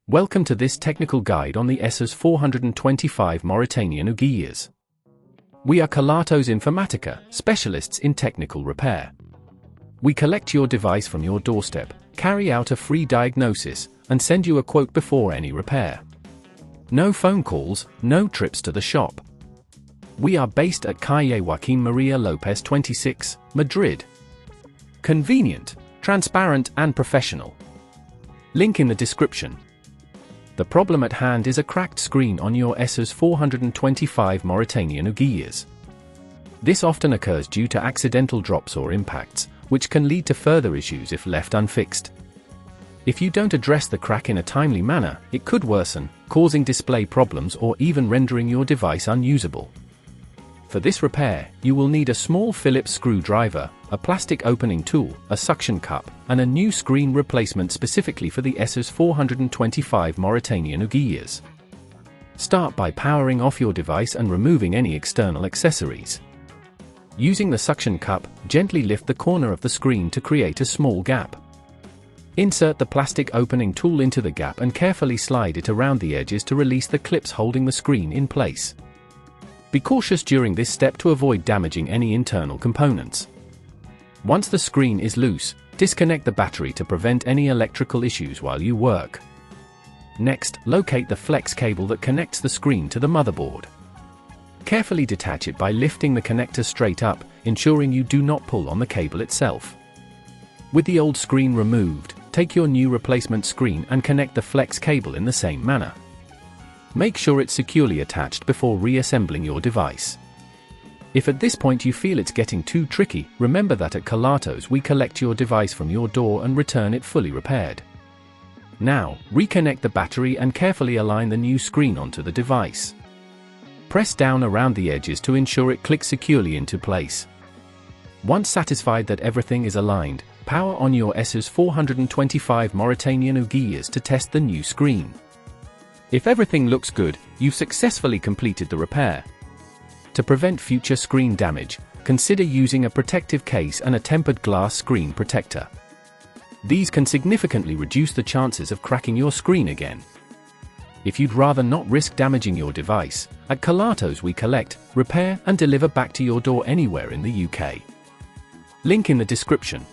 Welcome to this technical guide on the Asus 425 Mauritanian UGIs. We are Kelatos Informatica, specialists in technical repair. We collect your device from your doorstep, carry out a free diagnosis, and send you a quote before any repair. No phone calls, no trips to the shop. We are based at Calle Joaquín María López 26, Madrid. Convenient, transparent and professional. Link in the description. The problem at hand is a cracked screen on your Asus 425 Mauritanian UGIs. This often occurs due to accidental drops or impacts, which can lead to further issues if left unfixed. If you don't address the crack in a timely manner, it could worsen, causing display problems or even rendering your device unusable. For this repair, you will need a small Phillips screwdriver, a plastic opening tool, a suction cup, and a new screen replacement specifically for the Asus 425 Mauritanian UGIs. Start by powering off your device and removing any external accessories. Using the suction cup, gently lift the corner of the screen to create a small gap. Insert the plastic opening tool into the gap and carefully slide it around the edges to release the clips holding the screen in place. Be cautious during this step to avoid damaging any internal components. Once the screen is loose, disconnect the battery to prevent any electrical issues while you work. Next, locate the flex cable that connects the screen to the motherboard. Carefully detach it by lifting the connector straight up, ensuring you do not pull on the cable itself. With the old screen removed, take your new replacement screen and connect the flex cable in the same manner. Make sure it's securely attached before reassembling your device. If at this point you feel it's getting too tricky, remember that at Kelatos we collect your device from your door and return it fully repaired. Now, reconnect the battery and carefully align the new screen onto the device. Press down around the edges to ensure it clicks securely into place. Once satisfied that everything is aligned, power on your Asus 425 Mauritanian UGIs to test the new screen. If everything looks good, you've successfully completed the repair. To prevent future screen damage, consider using a protective case and a tempered glass screen protector. These can significantly reduce the chances of cracking your screen again. If you'd rather not risk damaging your device, at Kelatos we collect, repair and deliver back to your door anywhere in the UK. Link in the description.